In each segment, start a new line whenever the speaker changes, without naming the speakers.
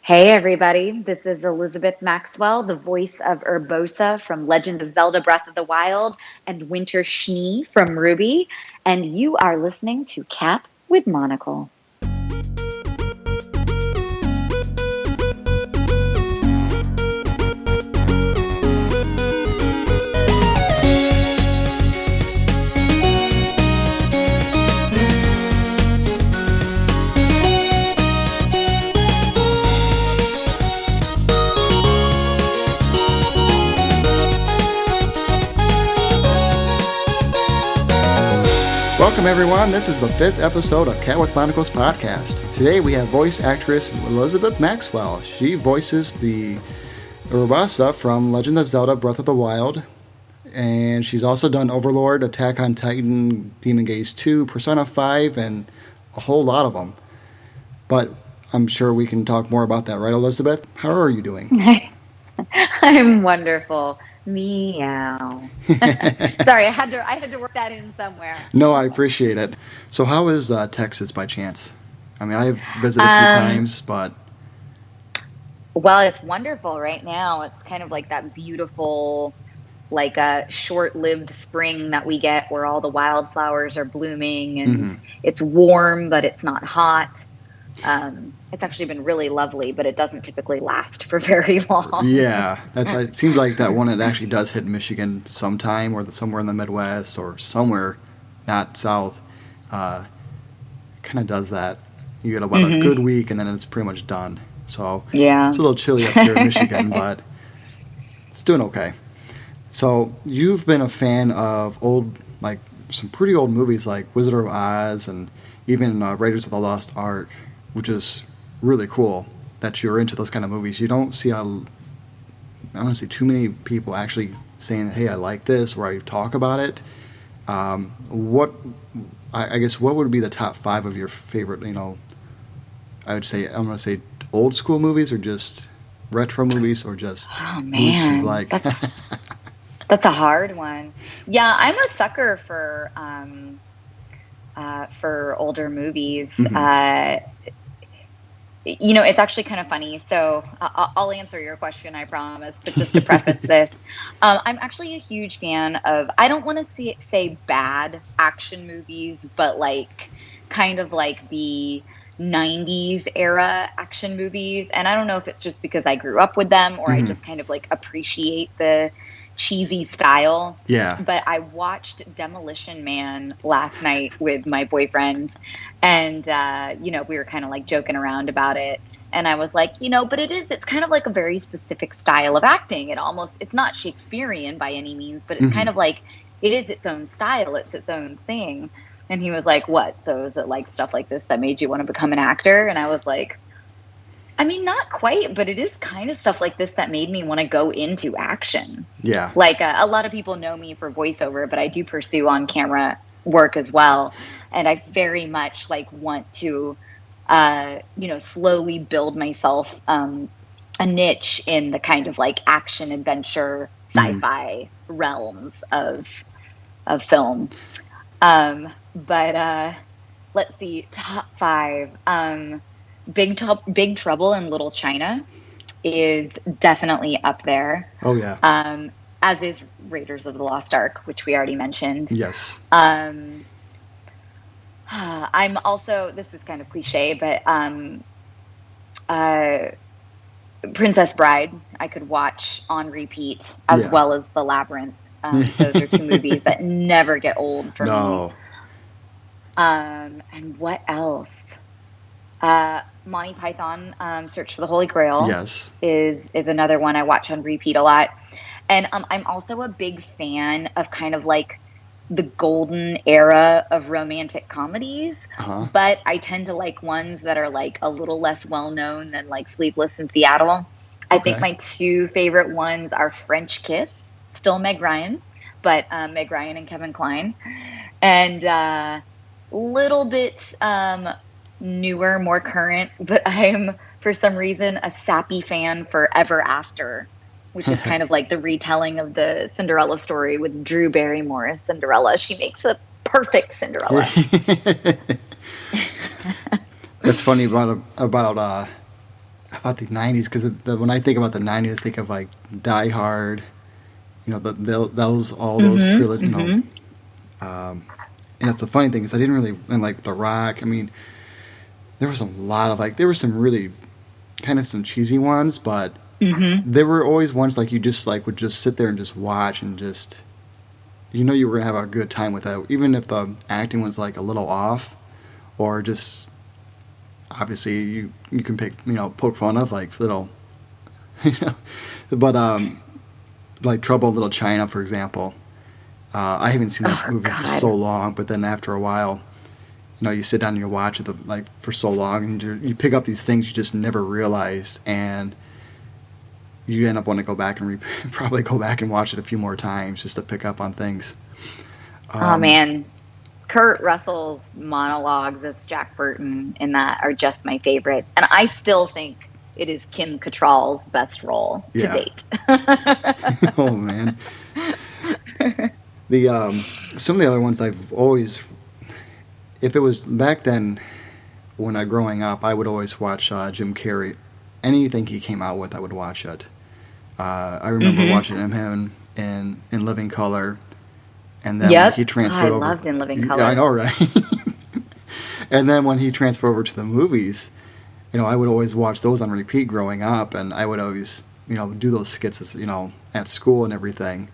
Hey everybody, this is Elizabeth Maxwell, the voice of Urbosa from Legend of Zelda Breath of the Wild and Winter Schnee from RWBY, and you are listening to Cat with Monocle.
Welcome everyone, this is the 5th episode of Cat with Monocle's podcast. Today we have voice actress Elizabeth Maxwell. She voices the Urbosa from Legend of Zelda Breath of the Wild, and she's also done Overlord, Attack on Titan, Demon Gaze 2, Persona 5, and a whole lot of them. But I'm sure we can talk more about that, right Elizabeth? How are you doing?
I'm wonderful. Meow. Sorry, I had to work that in somewhere.
No, I appreciate it. So how is Texas by chance? I mean, I've visited a few times, but...
Well, it's wonderful right now. It's kind of like that beautiful, like a short-lived spring that we get where all the wildflowers are blooming and it's warm, but it's not hot. It's actually been really lovely, but it doesn't typically last for very long.
Yeah, it seems like that one, it actually does hit Michigan sometime, or somewhere in the Midwest, or somewhere not south. Kind of does that. You get about a good week, and then it's pretty much done. So
yeah,
it's a little chilly up here in Michigan, but it's doing okay. So you've been a fan of some pretty old movies like Wizard of Oz and even Raiders of the Lost Ark, which is really cool that you're into those kind of movies. You don't see, I don't see too many people actually saying, hey, I like this, or I talk about it. I guess what would be the top 5 of your favorite, I would say, I'm going to say old school movies, or just retro movies, or just movies you like?
That's a hard one. Yeah, I'm a sucker for older movies. It's actually kind of funny. So I'll answer your question, I promise. But just to preface this, I'm actually a huge fan of, I don't want to say bad action movies, but kind of like the 90s era action movies. And I don't know if it's just because I grew up with them or I just kind of appreciate the cheesy style.
Yeah.
But I watched Demolition Man last night with my boyfriend, and we were kind of joking around about it, and I was like, but it's kind of like a very specific style of acting. It's not Shakespearean by any means, but it's kind of like it is its own style, it's its own thing. And he was like, what? So is it like stuff like this that made you want to become an actor? And I was like, I mean, not quite, but it is kind of stuff like this that made me want to go into action.
Yeah.
A lot of people know me for voiceover, but I do pursue on-camera work as well. And I very much want to, slowly build myself a niche in the kind of action, adventure, sci-fi realms of film. But let's see, top 5. Big Trouble in Little China is definitely up there.
Oh, yeah.
As is Raiders of the Lost Ark, which we already mentioned.
Yes.
I'm also, this is kind of cliche, but Princess Bride, I could watch on repeat, as well as The Labyrinth. Those are 2 movies that never get old for me. And what else? Monty Python, Search for the Holy Grail, is another one I watch on repeat a lot. And I'm also a big fan of kind of the golden era of romantic comedies, but I tend to like ones that are a little less well-known than Sleepless in Seattle. I think my 2 favorite ones are French Kiss, still Meg Ryan, but Meg Ryan and Kevin Kline, and little bit newer, more current, but I'm for some reason a sappy fan for Ever After, which is kind of the retelling of the Cinderella story with Drew Barrymore as Cinderella. She makes a perfect Cinderella.
It's funny about about the 90s, because when I think about the 90s, I think of like Die Hard, those all those trilogy, and that's the funny thing is I didn't really, and like The Rock. I mean, there was a lot of like there were some really kind of some cheesy ones, but there were always ones like you just like would just sit there and just watch and just you were gonna have a good time with that, even if the acting was like a little off, or just obviously you can pick poke fun of like little, but like Trouble in Little China, for example. I haven't seen that movie for so long, but then after a while, you sit down and you watch it like for so long, and you pick up these things you just never realized, and you end up wanting to go back and probably go back and watch it a few more times just to pick up on things.
Oh man, Kurt Russell's monologues as Jack Burton in that are just my favorite, and I still think it is Kim Cattrall's best role to date.
Oh man. Some of the other ones I've always, if it was back then when growing up, I would always watch Jim Carrey. Anything he came out with, I would watch it. I remember watching him in Living Color, and then when he transferred over.
I loved In Living Color.
Yeah, I know, right? And then when he transferred over to the movies, I would always watch those on repeat growing up, and I would always, do those skits, at school and everything.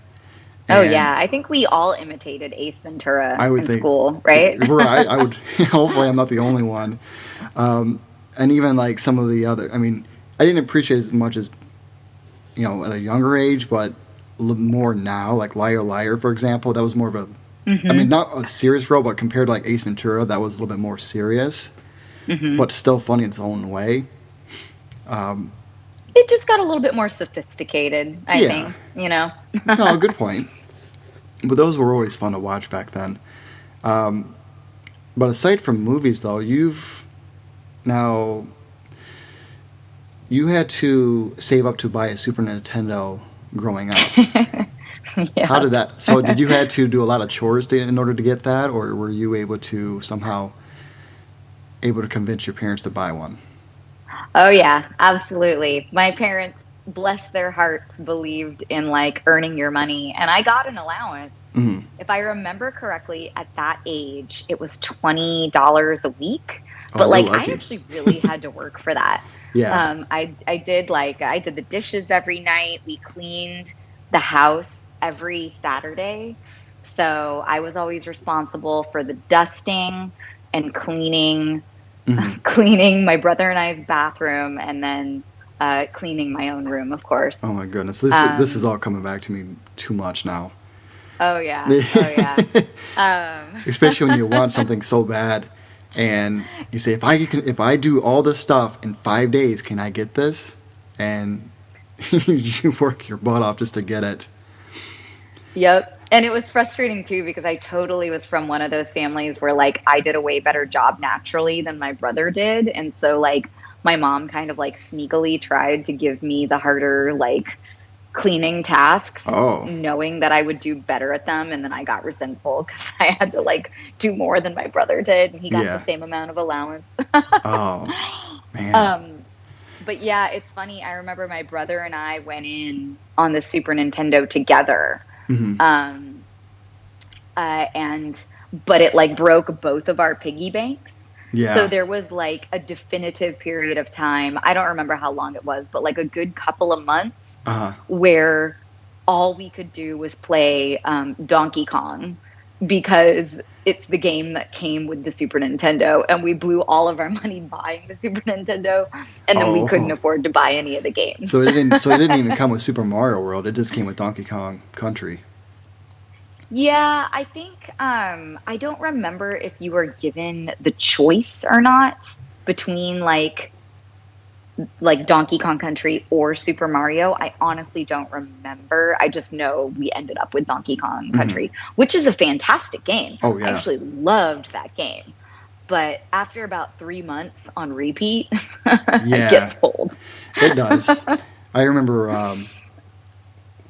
Oh, yeah. I think we all imitated Ace Ventura in school, right?
Right. I would. Hopefully I'm not the only one. And even like some of the other, I mean, I didn't appreciate as much as, at a younger age, but a little more now, like Liar Liar, for example. That was more of a, I mean, not a serious role, but compared to like Ace Ventura, that was a little bit more serious, but still funny in its own way.
It just got a little bit more sophisticated, I think,
No, good point. But those were always fun to watch back then. But aside from movies, though, you had to save up to buy a Super Nintendo growing up.
Yeah.
How did that? So did you had to do a lot of chores in order to get that, or were you able to somehow convince your parents to buy one?
Oh yeah, absolutely. My parents, bless their hearts, believed in like earning your money, and I got an allowance. If I remember correctly, at that age, it was $20 a week. But I actually really had to work for that.
Yeah.
I did the dishes every night. We cleaned the house every Saturday. So I was always responsible for the dusting and cleaning my brother and I's bathroom, and then cleaning my own room, of course.
Oh my goodness. This is all coming back to me too much now.
Oh yeah. Oh yeah.
Especially when you want something so bad. And you say, if I do all this stuff in 5 days, can I get this? And you work your butt off just to get it.
Yep. And it was frustrating too, because I totally was from one of those families where like I did a way better job naturally than my brother did. And so like my mom kind of like sneakily tried to give me the harder like cleaning tasks, knowing that I would do better at them, and then I got resentful because I had to like do more than my brother did, and he got the same amount of allowance.
Oh man.
But yeah, it's funny. I remember my brother and I went in on the Super Nintendo together, but it like broke both of our piggy banks.
Yeah.
So there was like a definitive period of time. I don't remember how long it was, but like a good couple of months where all we could do was play Donkey Kong, because it's the game that came with the Super Nintendo, and we blew all of our money buying the Super Nintendo, and then we couldn't afford to buy any of the games.
So it didn't even come with Super Mario World. It just came with Donkey Kong Country.
Yeah, I think I don't remember if you were given the choice or not between like Donkey Kong Country or Super Mario. I honestly don't remember. I just know we ended up with Donkey Kong Country, which is a fantastic game.
Oh, yeah.
I actually loved that game. But after about 3 months on repeat, it gets old.
It does. I remember I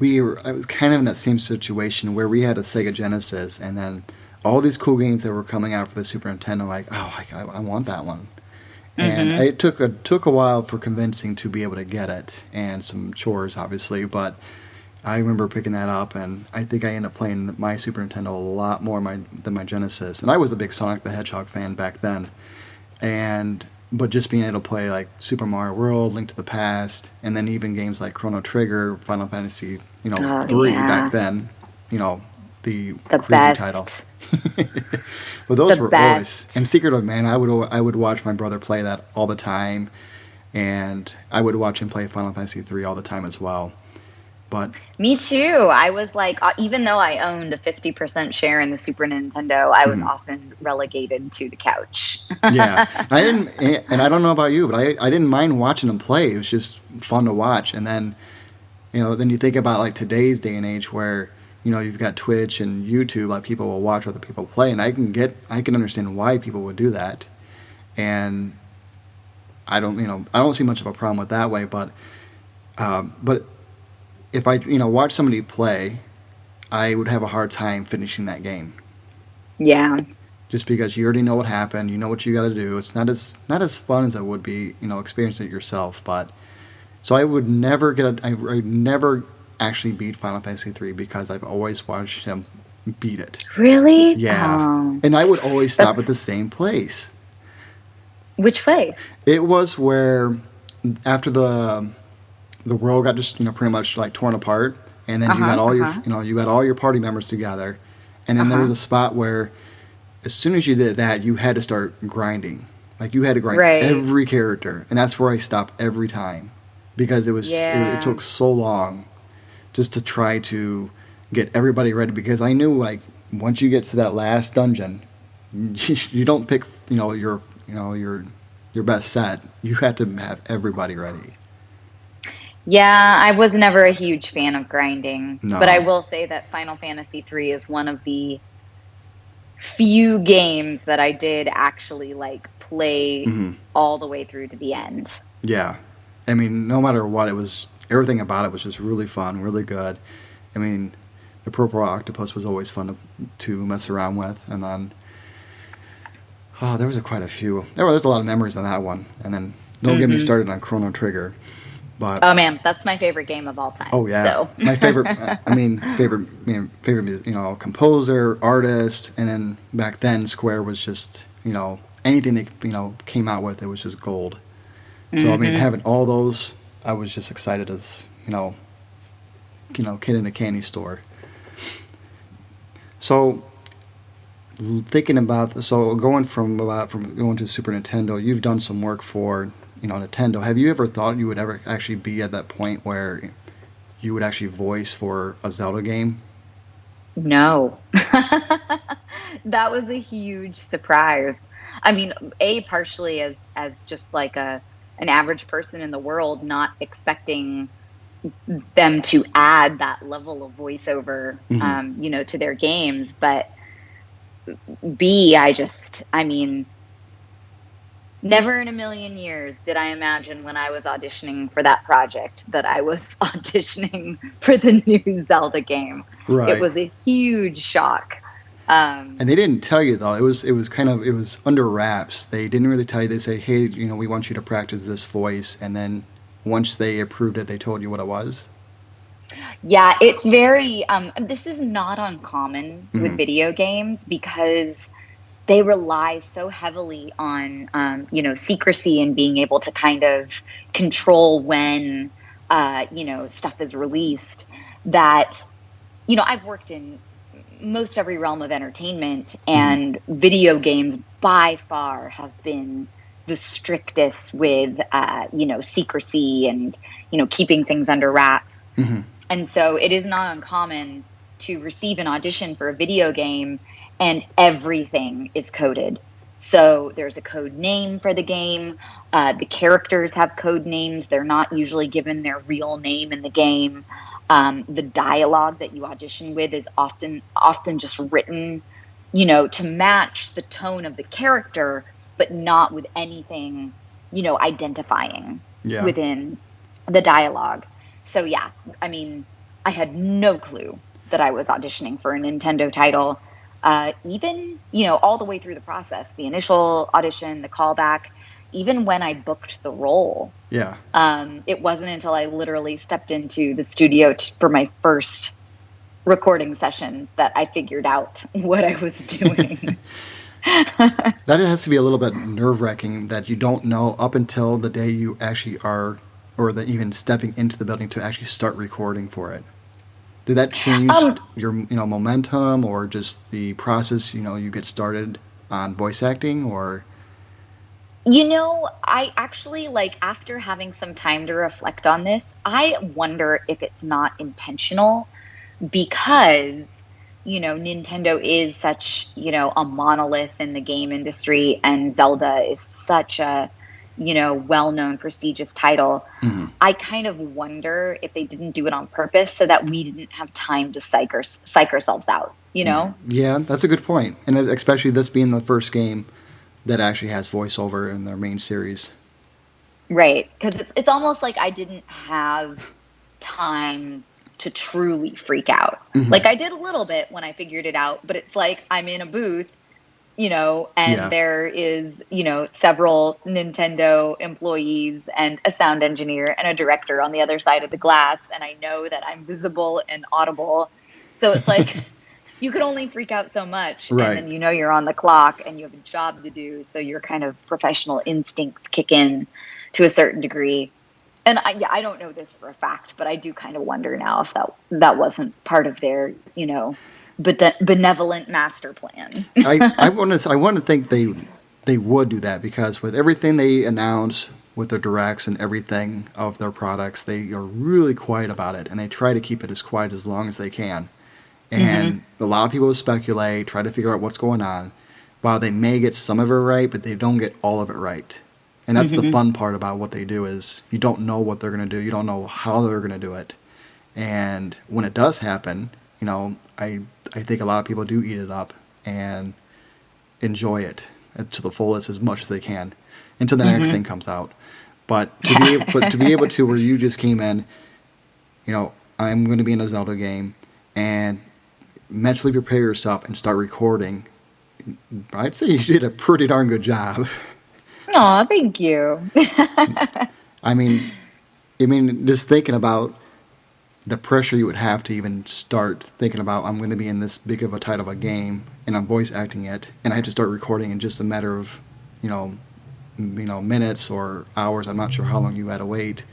was kind of in that same situation where we had a Sega Genesis, and then all these cool games that were coming out for the Super Nintendo, like, I want that one. And it took a while for convincing to be able to get it, and some chores, obviously. But I remember picking that up, and I think I ended up playing my Super Nintendo a lot more than my Genesis. And I was a big Sonic the Hedgehog fan back then. But just being able to play like Super Mario World, Link to the Past, and then even games like Chrono Trigger, Final Fantasy, 3 back then, the crazy
best.
title. But those were always, and Secret of Mana, I would watch my brother play that all the time, and I would watch him play Final Fantasy 3 all the time as well. But
me too. I was like, even though I owned a 50% share in the Super Nintendo, I was often relegated to the couch.
Yeah, I didn't, and I don't know about you, but I didn't mind watching him play. It was just fun to watch. And then, then you think about like today's day and age where you've got Twitch and YouTube, like people will watch other people play, and I can understand why people would do that. And I don't see much of a problem with that way, but if I watch somebody play, I would have a hard time finishing that game.
Yeah.
Just because you already know what happened, you know what you got to do. It's not as fun as it would be, experiencing it yourself. But so I would never I would never actually beat Final Fantasy 3 because I've always watched him beat it.
Really?
Yeah.
Oh.
And I would always stop at the same place.
Which place?
It was where after the world got just pretty much like torn apart, and then you got all your you got all your party members together, and then there was a spot where as soon as you did that, you had to start grinding. Like you had to grind every character, and that's where I stopped every time because it took so long just to try to get everybody ready, because I knew like once you get to that last dungeon, you don't pick your best set. You had to have everybody ready.
Yeah, I was never a huge fan of grinding.
No.
But I will say that Final Fantasy 3 is one of the few games that I did actually like play all the way through to the end.
Yeah. I mean, no matter what, everything about it was just really fun, really good. I mean, the Purple Octopus was always fun to mess around with, and then there was quite a few. There's a lot of memories on that one, and then don't get me started on Chrono Trigger. But,
oh man, that's my favorite game of all time.
Oh yeah,
so.
My favorite. Favorite composer, artist, and then back then Square was just anything they came out with, it was just gold. So I mean, having all those, I was just excited as kid in a candy store. So thinking about going from going to Super Nintendo, you've done some work for Nintendo. Have you ever thought you would ever actually be at that point where you would actually voice for a Zelda game?
No. That was a huge surprise. I mean, partially as just like an average person in the world, not expecting them to add that level of voiceover, to their games. But never in a million years did I imagine when I was auditioning for that project that I was auditioning for the new Zelda game.
Right.
It was a huge shock.
And they didn't tell you though. It was under wraps. They didn't really tell you. They say, hey, we want you to practice this voice, and then once they approved it, they told you what it was.
Yeah, it's very. This is not uncommon with video games because they rely so heavily on, secrecy and being able to kind of control when, stuff is released that, I've worked in most every realm of entertainment, and video games by far have been the strictest with, secrecy and, keeping things under wraps. And so it is not uncommon to receive an audition for a video game and everything is coded. So there's a code name for the game. The characters have code names. They're not usually given their real name in the game. The dialogue that you audition with is often just written, to match the tone of the character, but not with anything, identifying within the dialogue. So yeah, I mean, I had no clue that I was auditioning for a Nintendo title. Even, all the way through the process, the initial audition, the callback, even when I booked the role.
Yeah.
It wasn't until I literally stepped into the studio for my first recording session that I figured out what I was doing.
That has to be a little bit nerve-wracking that you don't know up until the day you actually are, or even stepping into the building to actually start recording for it. Did that change your momentum, or just the process you get started on voice acting, or?
I actually, like, after having some time to reflect on this, I wonder if it's not intentional because Nintendo is such, a monolith in the game industry, and Zelda is such a, well-known, prestigious title.
Mm-hmm.
I kind of wonder if they didn't do it on purpose so that we didn't have time to psych ourselves out,
Yeah, that's a good point. And especially this being the first game that actually has voiceover in their main series.
Right. Because it's almost like I didn't have time to truly freak out.
Mm-hmm.
Like I did a little bit when I figured it out, but it's like I'm in a booth, and there is, several Nintendo employees and a sound engineer and a director on the other side of the glass. And I know that I'm visible and audible. So it's like you could only freak out so much.
Right.
And then you're on the clock and you have a job to do. So your kind of professional instincts kick in to a certain degree. And I don't know this for a fact, but I do kind of wonder now if that wasn't part of their, benevolent master plan.
I want to think they would do that, because with everything they announce with their directs and everything of their products, they are really quiet about it, and they try to keep it as quiet as long as they can. And a lot of people speculate, try to figure out what's going on. While they may get some of it right, but they don't get all of it right. And that's the fun part about what they do, is you don't know what they're going to do. You don't know how they're going to do it. And when it does happen, I think a lot of people do eat it up and enjoy it to the fullest as much as they can until the next thing comes out. But to be able to, where you just came in, I'm going to be in a Zelda game, and mentally prepare yourself and start recording, I'd say you did a pretty darn good job.
Aw, thank you.
I mean, just thinking about the pressure you would have to even start thinking about, I'm going to be in this big of a title of a game, and I'm voice acting it, and I had to start recording in just a matter of, minutes or hours. I'm not sure how long you had to wait.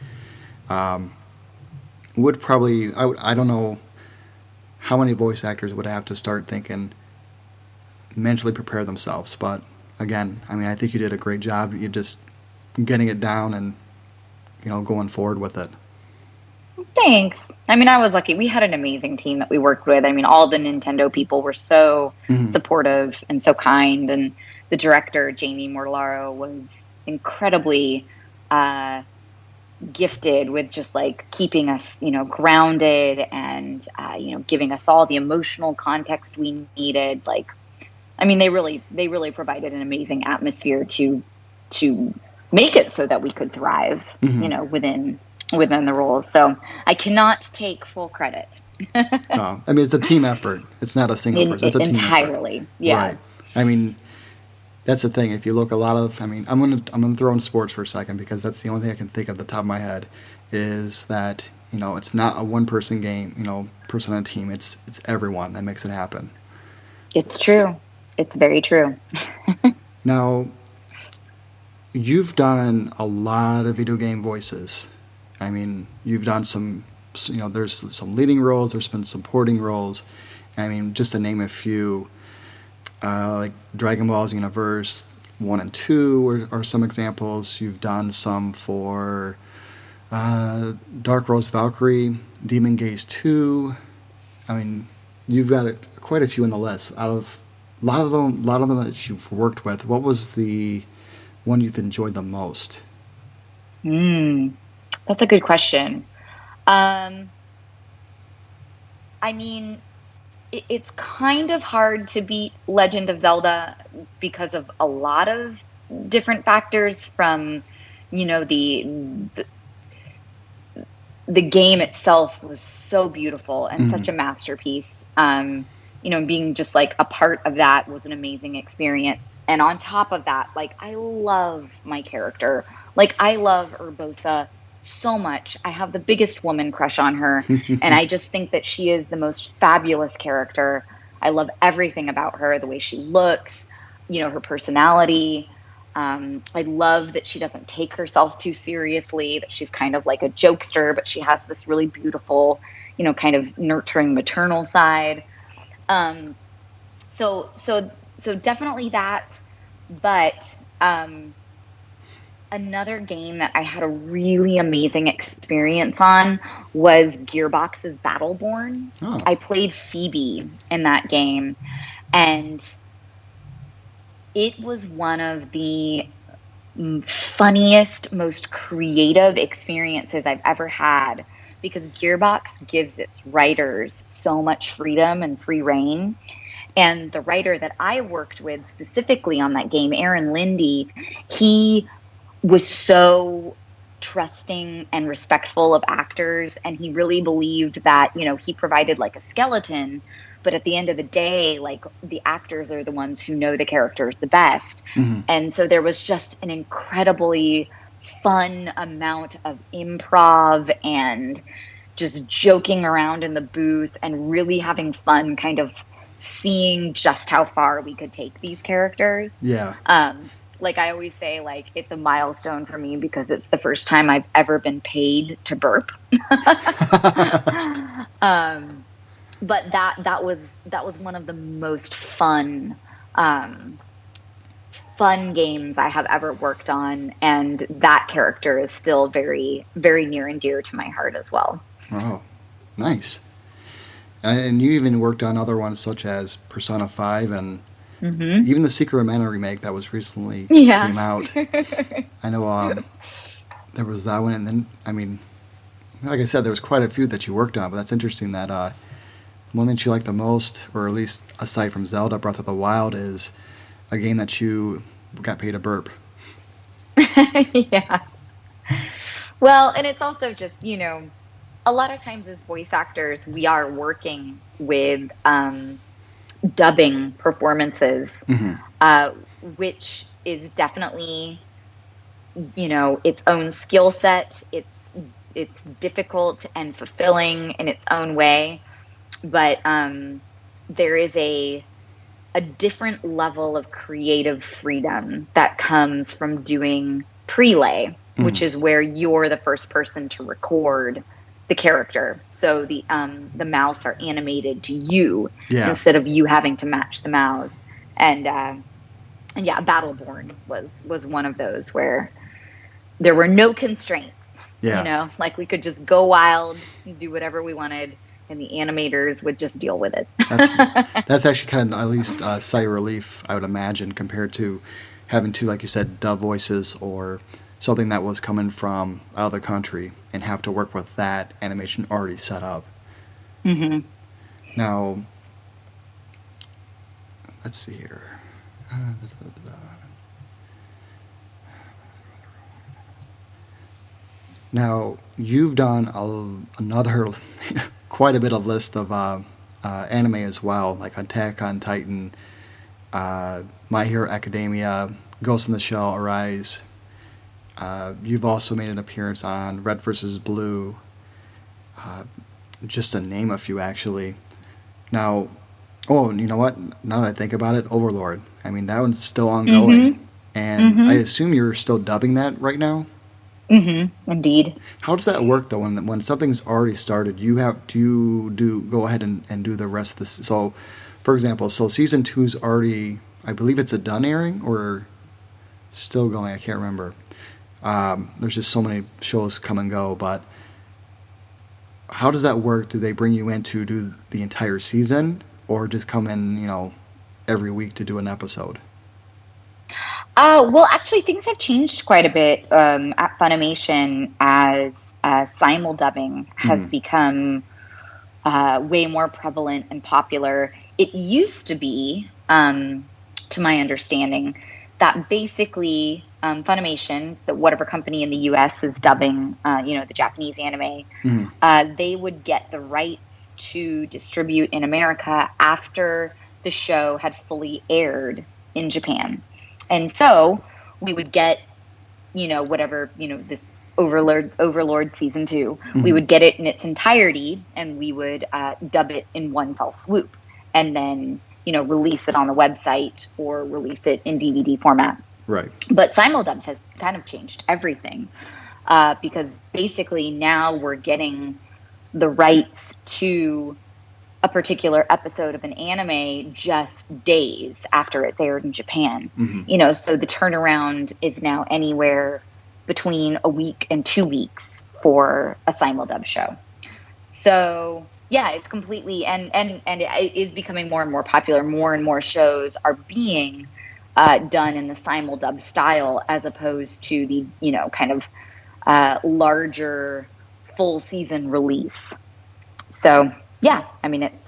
Would probably, I don't know how many voice actors would have to start thinking, mentally prepare themselves. But again, I think you did a great job. You just getting it down and, going forward with it.
Thanks. I was lucky. We had an amazing team that we worked with. All the Nintendo people were so supportive and so kind. And the director, Jamie Mortellaro, was incredibly gifted with just like keeping us, grounded and, giving us all the emotional context we needed. Like, they really provided an amazing atmosphere to make it so that we could thrive, within the roles. So I cannot take full credit.
No, it's a team effort. It's not a single person. It's a team
entirely.
effort.
Yeah.
Right. That's the thing. If you look a lot of, I'm gonna throw in sports for a second, because that's the only thing I can think of at the top of my head, is that it's not a one person game. Person on a team. It's everyone that makes it happen.
It's true. It's very true.
Now, you've done a lot of video game voices. You've done some, there's some leading roles, there's been supporting roles. Just to name a few, like Dragon Ball's Universe 1 and 2 are some examples. You've done some for Dark Rose Valkyrie, Demon Gaze 2. You've got quite a few in the list. Out of a lot of them that you've worked with, what was the one you've enjoyed the most?
That's a good question. It's kind of hard to beat Legend of Zelda because of a lot of different factors, from, the game itself was so beautiful and such a masterpiece. Being just like a part of that was an amazing experience. And on top of that, like, I love my character. Like, I love Urbosa so much. I have the biggest woman crush on her. And I just think that she is the most fabulous character. I love everything about her, the way she looks, her personality. I love that she doesn't take herself too seriously, that she's kind of like a jokester, but she has this really beautiful, kind of nurturing maternal side. Um, so definitely that. But another game that I had a really amazing experience on was Gearbox's Battleborn.
Oh.
I played Phoebe in that game, and it was one of the funniest, most creative experiences I've ever had, because Gearbox gives its writers so much freedom and free reign. And the writer that I worked with specifically on that game, Aaron Lindy, he was so trusting and respectful of actors, and he really believed that, he provided like a skeleton, but at the end of the day, like, the actors are the ones who know the characters the best.
Mm-hmm.
And so there was just an incredibly fun amount of improv and just joking around in the booth and really having fun kind of seeing just how far we could take these characters.
Yeah.
Like I always say, like, it's a milestone for me because it's the first time I've ever been paid to burp. But that was one of the most fun games I have ever worked on, and that character is still very, very near and dear to my heart as well.
Oh, nice. And you even worked on other ones such as Persona 5 and even the Secret of Mana remake that was recently came out. I know there was that one, and then, I mean, like I said, there was quite a few that you worked on, but that's interesting that one that you like the most, or at least aside from Zelda Breath of the Wild, is a game that you got paid to burp.
Yeah. Well, and it's also just, a lot of times as voice actors, we are working with dubbing performances, which is definitely, its own skill set. It's difficult and fulfilling in its own way, but there is a different level of creative freedom that comes from doing prelay, which is where you're the first person to record the character. So the mouse are animated to you instead of you having to match the mouse. And yeah, Battleborn was one of those where there were no constraints.
Yeah.
Like we could just go wild and do whatever we wanted, and the animators would just deal with it.
That's actually kind of at least sigh of relief, I would imagine, compared to having to, like you said, dub voices or something that was coming from out of the country and have to work with that animation already set up.
Mm-hmm.
Now, let's see here. Now, you've done another quite a bit of list of anime as well, like Attack on Titan, My Hero Academia, Ghost in the Shell, Arise. You've also made an appearance on Red vs. Blue, just to name a few, actually. Now, you know what? Now that I think about it, Overlord. I mean, that one's still ongoing. And I assume you're still dubbing that right now?
Indeed.
How does that work, though? When something's already started, you have to go ahead and do the rest of this. So, for example, season 2's already, I believe it's done airing or still going. I can't remember. There's just so many shows come and go, but how does that work? Do they bring you in to do the entire season, or just come in, every week to do an episode?
Well, actually, things have changed quite a bit at Funimation as simul-dubbing has become way more prevalent and popular. It used to be, to my understanding, that basically Funimation, whatever company in the U.S. is dubbing, the Japanese anime, they would get the rights to distribute in America after the show had fully aired in Japan. And so we would get, whatever, this Overlord season 2, we would get it in its entirety, and we would dub it in one fell swoop, and then, release it on the website or release it in DVD format.
Right.
But simuldubs has kind of changed everything, because basically now we're getting the rights to a particular episode of an anime just days after it's aired in Japan. So the turnaround is now anywhere between a week and 2 weeks for a simuldub show. So yeah, it's completely, and it is becoming more and more popular. More and more shows are being done in the simuldub style, as opposed to the, kind of larger full season release. So yeah, I mean, it's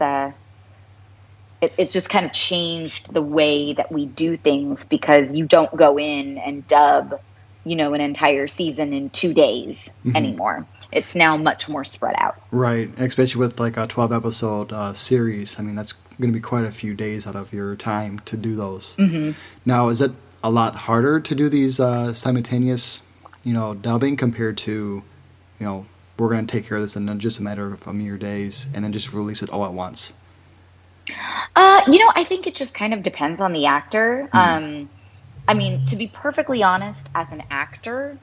just kind of changed the way that we do things, because you don't go in and dub, an entire season in 2 days anymore. It's now much more spread out.
Right, especially with like a 12 episode series. I mean, that's going to be quite a few days out of your time to do those. Now, is it a lot harder to do these simultaneous, dubbing compared to, we're going to take care of this in just a matter of a mere days and then just release it all at once?
I think it just kind of depends on the actor. I mean, to be perfectly honest, as an actor,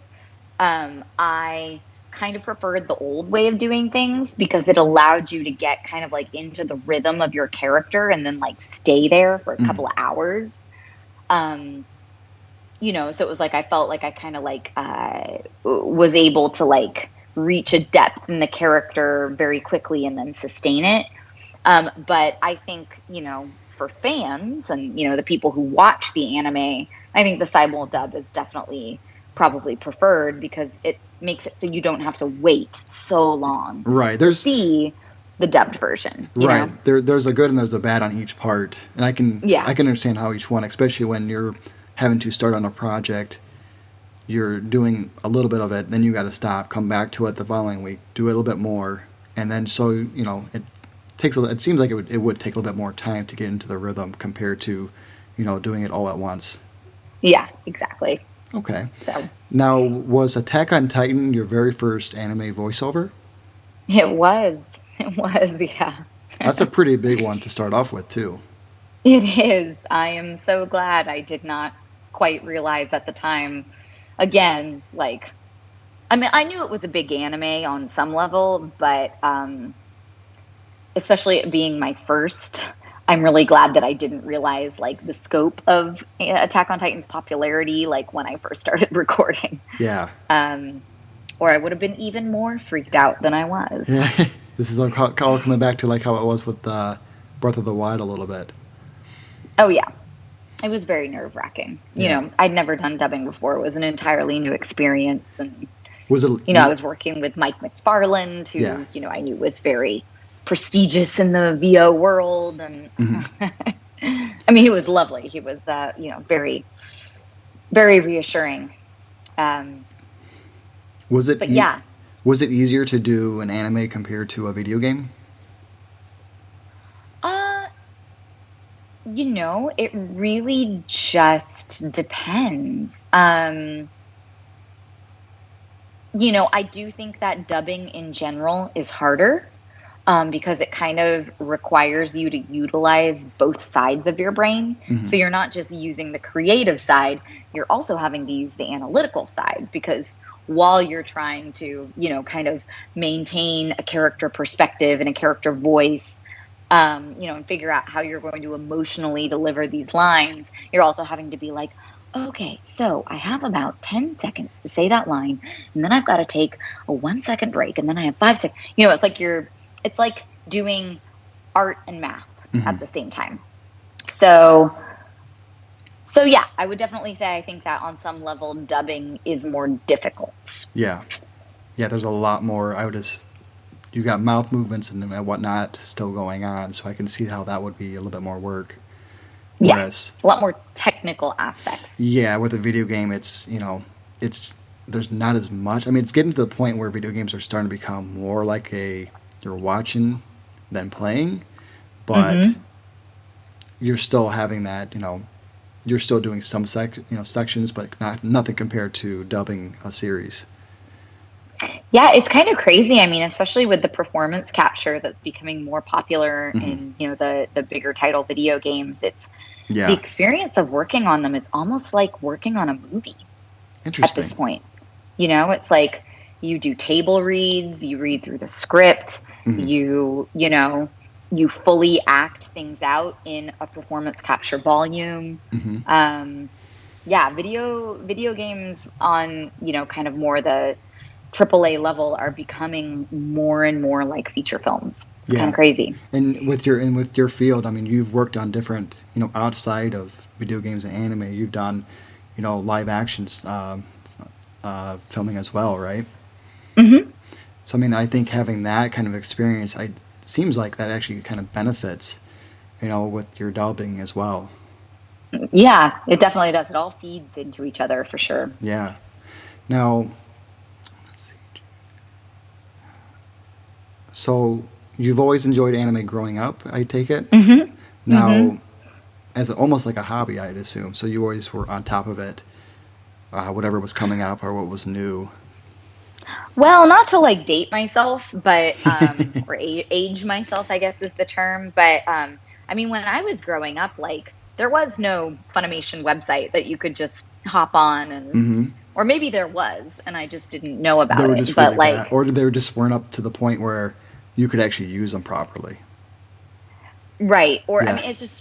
I kind of preferred the old way of doing things, because it allowed you to get kind of like into the rhythm of your character and then like stay there for a couple of hours. So it was like I felt like I kind of like was able to like reach a depth in the character very quickly and then sustain it. But I think, for fans and, the people who watch the anime, I think the simuldub is definitely probably preferred, because it makes it so you don't have to wait so long to see the dubbed version. You know?
There's a good and there's a bad on each part. And I can understand how each one, especially when you're having to start on a project, you're doing a little bit of it, then you got to stop, come back to it the following week, do a little bit more. And then so, it seems like it would take a little bit more time to get into the rhythm compared to, doing it all at once.
Yeah, exactly.
Okay.
So
now, was Attack on Titan your very first anime voiceover?
It was, yeah.
That's a pretty big one to start off with, too.
It is. I am so glad I did not quite realize at the time. Again, like, I mean, I knew it was a big anime on some level, but especially it being my first, I'm really glad that I didn't realize like the scope of Attack on Titan's popularity, like when I first started recording.
Yeah.
Or I would have been even more freaked out than I was.
Yeah. This is all coming back to like how it was with Breath of the Wild a little bit.
Oh yeah. It was very nerve-wracking. You know, I'd never done dubbing before. It was an entirely new experience. And,
was it,
I was working with Mike McFarland, who, I knew was very prestigious in the VO world. And I mean, he was lovely. He was, very, very reassuring.
Was it?
But yeah.
Was it easier to do an anime compared to a video game?
It really just depends. I do think that dubbing in general is harder, because it kind of requires you to utilize both sides of your brain. So you're not just using the creative side, you're also having to use the analytical side, because while you're trying to, kind of maintain a character perspective and a character voice, and figure out how you're going to emotionally deliver these lines, you're also having to be like, okay, so I have about 10 seconds to say that line, and then I've got to take a 1 second break, and then I have 5 seconds. It's like doing art and math at the same time. So yeah, I would definitely say I think that on some level dubbing is more difficult.
Yeah. Yeah, there's a lot more. You got mouth movements and whatnot still going on, so I can see how that would be a little bit more work.
Whereas, a lot more technical aspects.
Yeah, with a video game, there's not as much. I mean, it's getting to the point where video games are starting to become more like you're watching than playing, but you're still having that, you're still doing some sections, but nothing compared to dubbing a series.
Yeah, it's kind of crazy. I mean, especially with the performance capture that's becoming more popular
Mm-hmm.
in, the bigger title video games. It's the
Yeah.
experience of working on them. It's almost like working on a movie at this
Interesting.
point. It's like you do table reads, you read through the script,
Mm-hmm.
you fully act things out in a performance capture volume.
Mm-hmm.
Yeah, video games on, kind of more the AAA level are becoming more and more like feature films. It's kind of
Yeah.
crazy.
And with your field, I mean, you've worked on different, outside of video games and anime, you've done, live actions filming as well, right?
Hmm.
So I mean, I think having that kind of experience, it seems like that actually kind of benefits, with your dubbing as well.
Yeah, it definitely does. It all feeds into each other for sure.
Yeah. Now, let's see. So you've always enjoyed anime growing up, I take it.
Hmm. Hmm.
Now, as almost like a hobby, I'd assume. So you always were on top of it, whatever was coming up or what was new.
Well, not to like date myself, but or age myself, I guess is the term. But I mean, when I was growing up, like there was no Funimation website that you could just hop on
Mm-hmm.
or maybe there was, and I just didn't know
They
about
were
it.
just
But
really bad,
like,
or they just weren't up to the point where you could actually use them properly.
right, or I
Yeah.
mean, it's just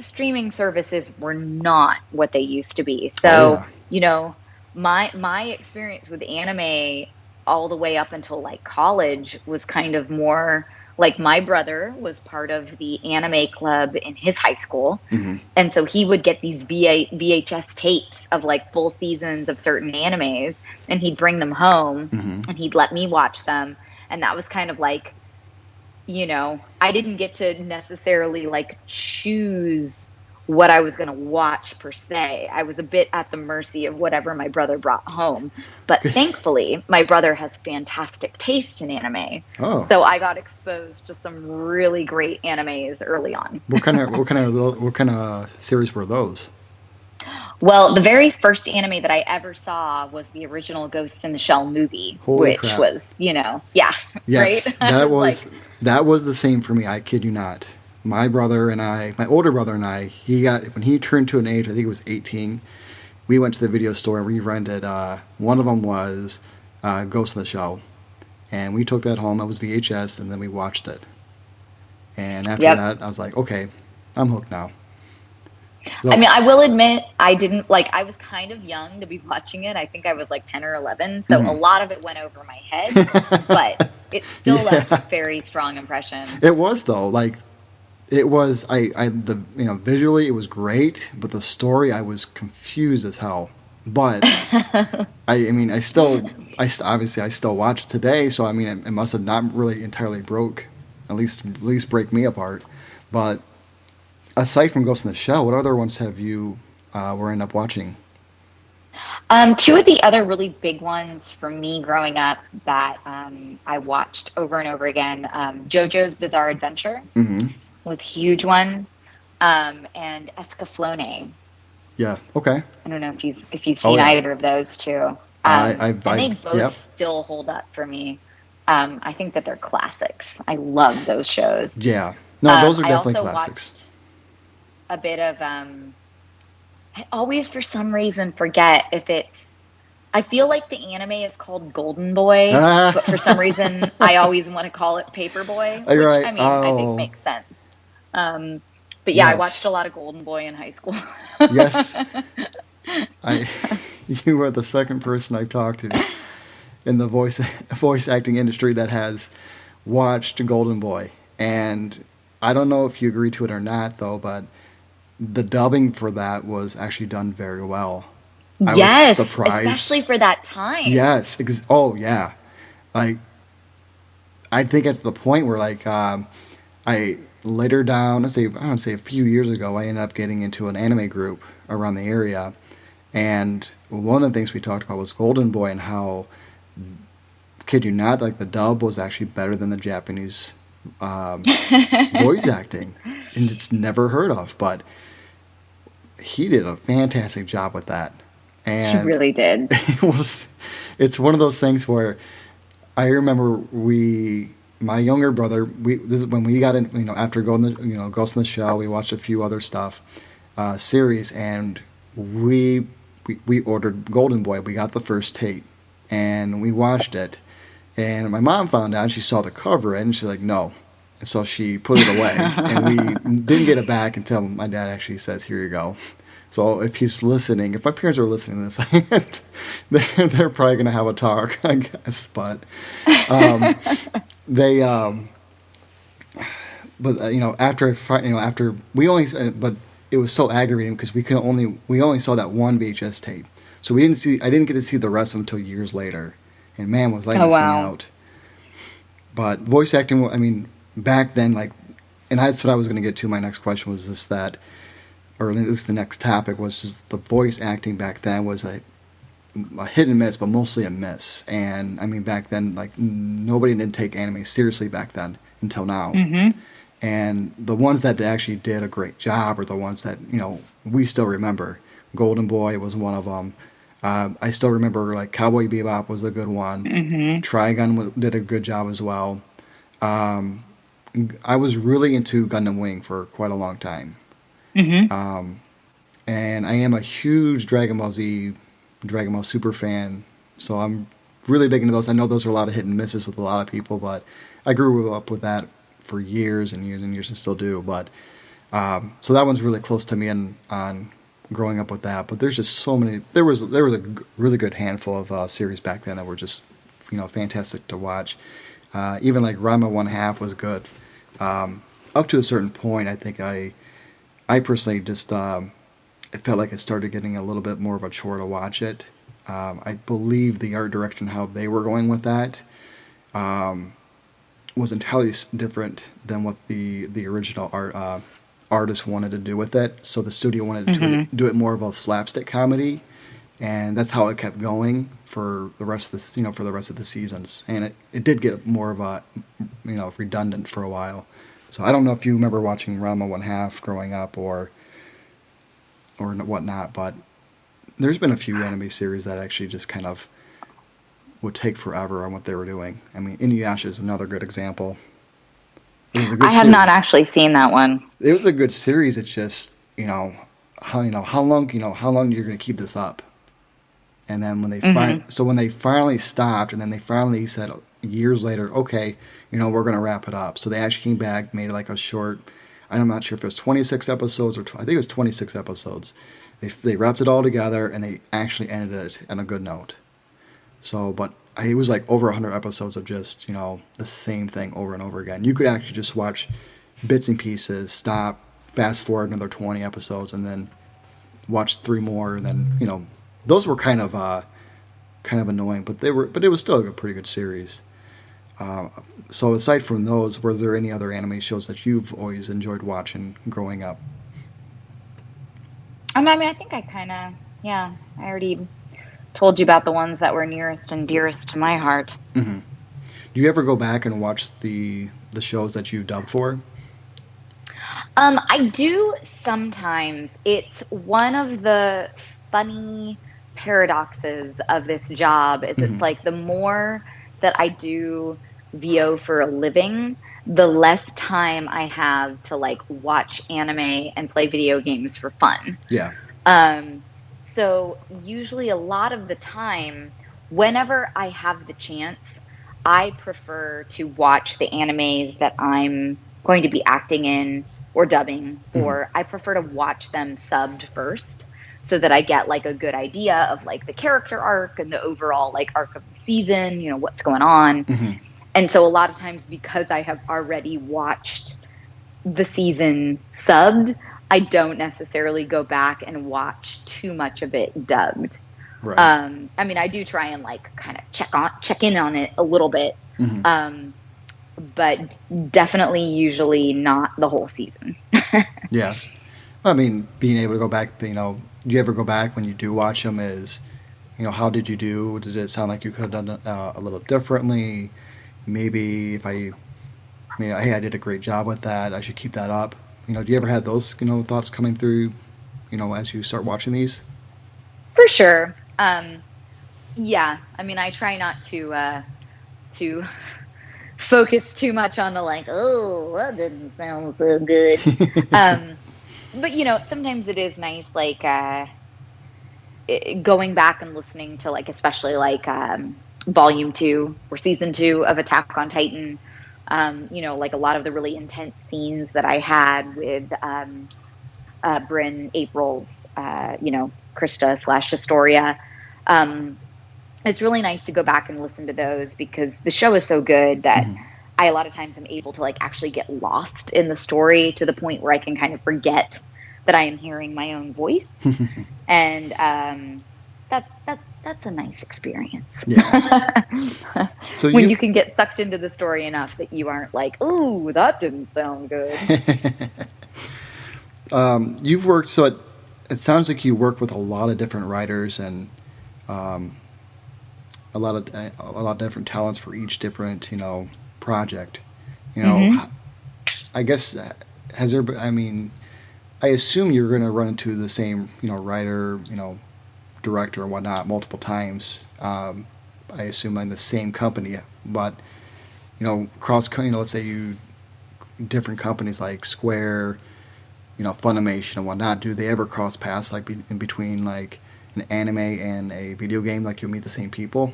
streaming services were not what they used to be.
Oh
So,
yeah.
my experience with anime all the way up until like college was kind of more like my brother was part of the anime club in his high school.
Mm-hmm.
And so he would get these VHS tapes of like full seasons of certain animes and he'd bring them home
Mm-hmm.
and he'd let me watch them. And that was kind of like, I didn't get to necessarily like choose what I was going to watch per se. I was a bit at the mercy of whatever my brother brought home. But thankfully, my brother has fantastic taste in anime.
Oh,
So I got exposed to some really great animes early on.
what kind of series were those?
Well, the very first anime that I ever saw was the original Ghost in the Shell movie,
Holy
which
crap!
was, yeah, right?
Yes,
I
that
was
was
like,
that was the same for me. I kid you not. My older brother and I, when he turned to an age, I think it was 18. We went to the video store and we rented. One of them was Ghost of the Shell, and we took that home. It was VHS, and then we watched it. And after
yep.
that, I was like, okay, I'm hooked now.
I
So,
mean, I will admit, I didn't like, I was kind of young to be watching it. I think I was like 10 or 11. So a
mhm.
lot of it went over my head, but it still left a
Yeah,
very strong impression.
it was though. Like it was. Visually it was great, but the story I was confused as hell. But I mean, obviously I still watch it today. So I mean, it must have not really entirely broke, at least break me apart. But aside from Ghost in the Shell, what other ones have you were end up watching?
Two of the other really big ones for me growing up that I watched over and over again, JoJo's Bizarre Adventure
Mm-hmm.
was a huge one, and Escaflowne.
Yeah. Okay.
I don't know if you've
Oh
seen
yeah.
either of those two,
I've
and they
I've
both
yep.
still hold up for me. I think that they're classics. I love those shows.
Yeah. No, those are
I
definitely
also
classics.
watched a bit of. I always, for some reason, forget if it's. I feel like the anime is called Golden Boy, but for some reason, I always want to call it Paper Boy,
You're
which
right.
I mean, I think
Oh,
makes sense. Um, but yeah, I watched
yes.
a lot of Golden Boy in high school.
Yes. I you are the second person I've talked to in the voice acting industry that has watched Golden Boy. And I don't know if you agree to it or not though, but the dubbing for that was actually done very well. I was
Yes,
surprised.
especially for that time.
Yes. Oh yeah. Like I think at the point where I later down, let's say I don't say a few years ago, I ended up getting into an anime group around the area, and one of the things we talked about was Golden Boy and how, kid you not, like the dub was actually better than the Japanese voice acting, and it's never heard of. But he did a fantastic job with that.
He
And
really did.
it's one of those things where I remember my younger brother, this is when we got in, after going Ghost in the Shell, we watched a few other stuff, series, and we ordered Golden Boy. We got the first tape, and we watched it. And my mom found out, and she saw the cover, and she's like, no. And so she put it away, and we didn't get it back until my dad actually says, here you go. So if he's listening, if my parents are listening to this, they're probably going to have a talk, I guess. But they, after we only, but it was so aggravating because we only saw that one VHS tape, so I didn't get to see the rest of them until years later, and man, was I missing out. But voice acting, I mean, back then, like, and that's what I was going to get to. My next question was just that, or at least the next topic was just the voice acting back then was a hit and miss, but mostly a miss. And I mean, back then, like, nobody did take anime seriously back then until now.
Mm-hmm.
And the ones that actually did a great job are the ones that we still remember. Golden Boy was one of them. I still remember, like, Cowboy Bebop was a good one.
Mm-hmm.
Trigun did a good job as well. I was really into Gundam Wing for quite a long time.
Mm-hmm.
And I am a huge Dragon Ball Z, Dragon Ball Super fan, so I'm really big into those. I know those are a lot of hit and misses with a lot of people, but I grew up with that for years and years and years and still do. But so that one's really close to me on growing up with that. But there's just so many. There was a really good handful of series back then that were just fantastic to watch. Even like Ranma 1/2 was good. Up to a certain point, I think I personally just it felt like it started getting a little bit more of a chore to watch it. I believe the art direction, how they were going with that, was entirely different than what the original artist wanted to do with it. So the studio wanted to do it more of a slapstick comedy, and that's how it kept going for the rest of the seasons. And it did get more of a redundant for a while. So I don't know if you remember watching Ranma 1/2 growing up or whatnot, but there's been a few anime series that actually just kind of would take forever on what they were doing. I mean, Inuyasha is another good example. It was a good
I have
series.
not actually seen that one.
It was a good series. It's just how long you're going to keep this up. And then when they when they finally stopped, and then they finally said years later, okay, we're going to wrap it up. So they actually came back, made like a short. I'm not sure if it was 26 episodes or I think it was 26 episodes. They wrapped it all together, and they actually ended it on a good note. So, but it was like over 100 episodes of just the same thing over and over again. You could actually just watch bits and pieces, stop, fast forward another 20 episodes, and then watch 3 more, and then those were kind of annoying, but it was still a pretty good series. So aside from those, were there any other anime shows that you've always enjoyed watching growing up?
I mean, I think I already told you about the ones that were nearest and dearest to my heart.
Mm-hmm. Do you ever go back and watch the shows that you dubbed for?
I do sometimes. It's one of the funny paradoxes of this job is it's like the more that I do VO for a living, the less time I have to like watch anime and play video games for fun.
Yeah.
So usually a lot of the time, whenever I have the chance, I prefer to watch the animes that I'm going to be acting in or dubbing, or I prefer to watch them subbed first so that I get like a good idea of like the character arc and the overall like arc of the season, what's going on. And so a lot of times, because I have already watched the season subbed, I don't necessarily go back and watch too much of it dubbed.
Right.
I mean, I do try and like kind of check in on it a little bit, but definitely usually not the whole season.
Yeah. I mean, being able to go back, do you ever go back when you do watch them how did you do? Did it sound like you could have done it a little differently? Maybe if hey, I did a great job with that, I should keep that up. Do you ever have those, thoughts coming through as you start watching these?
For sure. Yeah. I mean, I try not to focus too much on the like, oh, that didn't sound so good. But sometimes it is nice, like going back and listening to like, especially like volume 2 or season 2 of Attack on Titan. Like a lot of the really intense scenes that I had with Bryn, April's, Krista / Historia. It's really nice to go back and listen to those because the show is so good that I a lot of times am able to like actually get lost in the story to the point where I can kind of forget that I am hearing my own voice. And that's a nice experience.
Yeah. So
when you can get sucked into the story enough that you aren't like, ooh, that didn't sound good.
You've worked, so it sounds like you work with a lot of different writers and a lot of different talents for each different project. I guess has there? I mean, I assume you're going to run into the same writer, director and whatnot multiple times. I assume in the same company, but cross let's say you different companies like Square, Funimation and whatnot. Do they ever cross paths like in between like an anime and a video game? Like you'll meet the same people.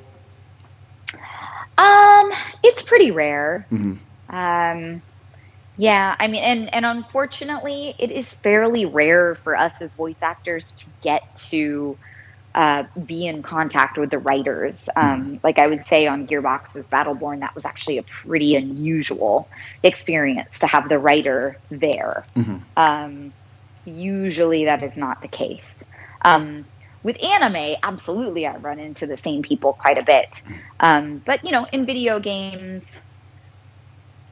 It's pretty rare.
Mm-hmm.
Yeah, I mean, and unfortunately, it is fairly rare for us as voice actors to get to be in contact with the writers. Like I would say on Gearbox's Battleborn, that was actually a pretty unusual experience to have the writer there. Usually that is not the case. With anime, absolutely, I run into the same people quite a bit. But, in video games,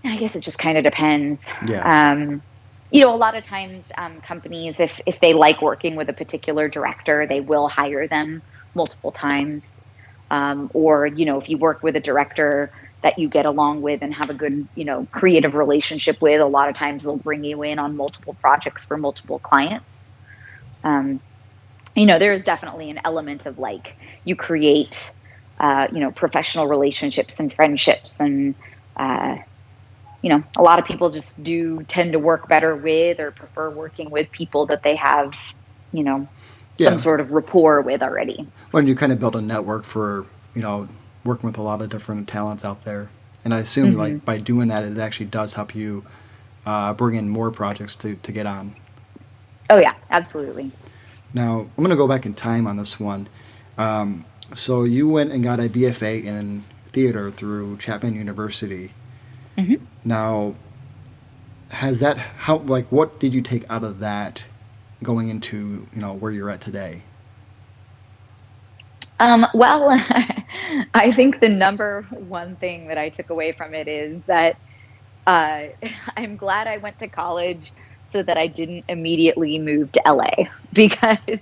I guess it just kind of depends.
Yeah.
A lot of times companies, if they like working with a particular director, they will hire them multiple times. Or, if you work with a director that you get along with and have a good, creative relationship with, a lot of times they'll bring you in on multiple projects for multiple clients. There is definitely an element of like you create, professional relationships and friendships and, a lot of people just do tend to work better with or prefer working with people that they have, some sort of rapport with already.
When you kind of build a network for, working with a lot of different talents out there. And I assume like by doing that, it actually does help you bring in more projects to get on.
Oh yeah, absolutely.
Now, I'm going to go back in time on this one. So you went and got a BFA in theater through Chapman University. Now, what did you take out of that going into, where you're at today?
Well, I think the number one thing that I took away from it is that I'm glad I went to college so that I didn't immediately move to LA because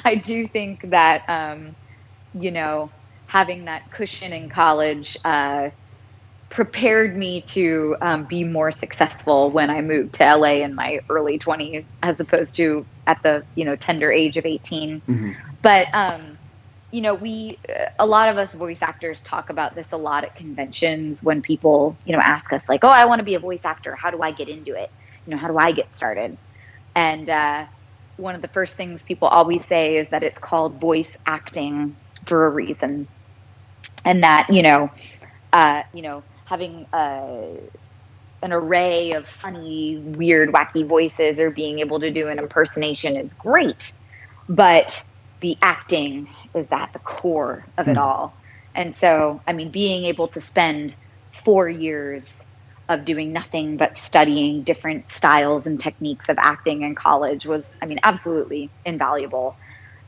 I do think that, having that cushion in college prepared me to be more successful when I moved to LA in my early 20s as opposed to at the, tender age of 18. But, a lot of us voice actors talk about this a lot at conventions when people, ask us like, oh, I want to be a voice actor. How do I get into it? How do I get started? And one of the first things people always say is that it's called voice acting for a reason. And that, having an array of funny, weird, wacky voices or being able to do an impersonation is great. But the acting is at the core of it all. And so, I mean, being able to spend 4 years of doing nothing but studying different styles and techniques of acting in college was, absolutely invaluable.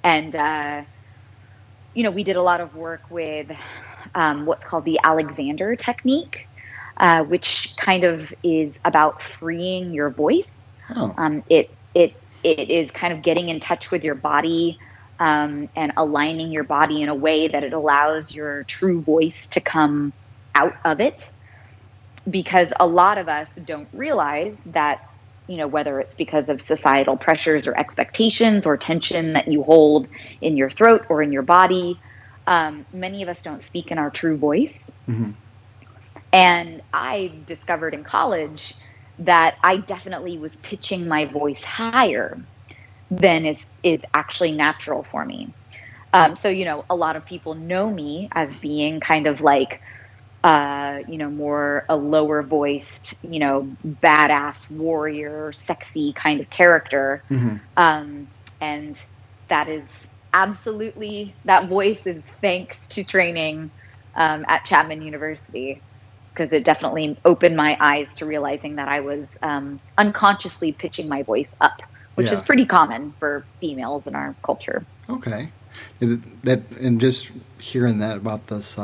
And, we did a lot of work with what's called the Alexander technique, which kind of is about freeing your voice. It is kind of getting in touch with your body and aligning your body in a way that it allows your true voice to come out of it. Because a lot of us don't realize that whether it's because of societal pressures or expectations or tension that you hold in your throat or in your body. Many of us don't speak in our true voice.
Mm-hmm.
And I discovered in college that I definitely was pitching my voice higher than is actually natural for me. So, a lot of people know me as being kind of like, more a lower voiced, badass warrior, sexy kind of character.
Mm-hmm.
And that is absolutely, that voice is thanks to training at Chapman University, because it definitely opened my eyes to realizing that I was unconsciously pitching my voice up, which is
Yeah.
pretty common for females in our culture.
Okay. And just hearing that about this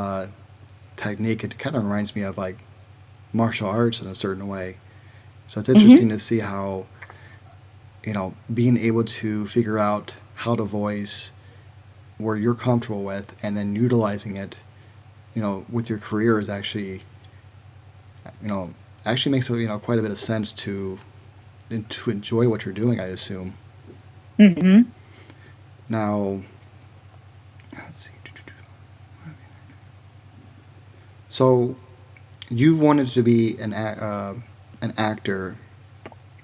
technique, it kind of reminds me of like martial arts in a certain way. So it's
Mm-hmm.
interesting to see how, being able to figure out how to voice where you're comfortable with and then utilizing it, with your career is actually, actually makes, quite a bit of sense to enjoy what you're doing, I assume.
Mm-hmm.
Now, let's see. So, you've wanted to be an actor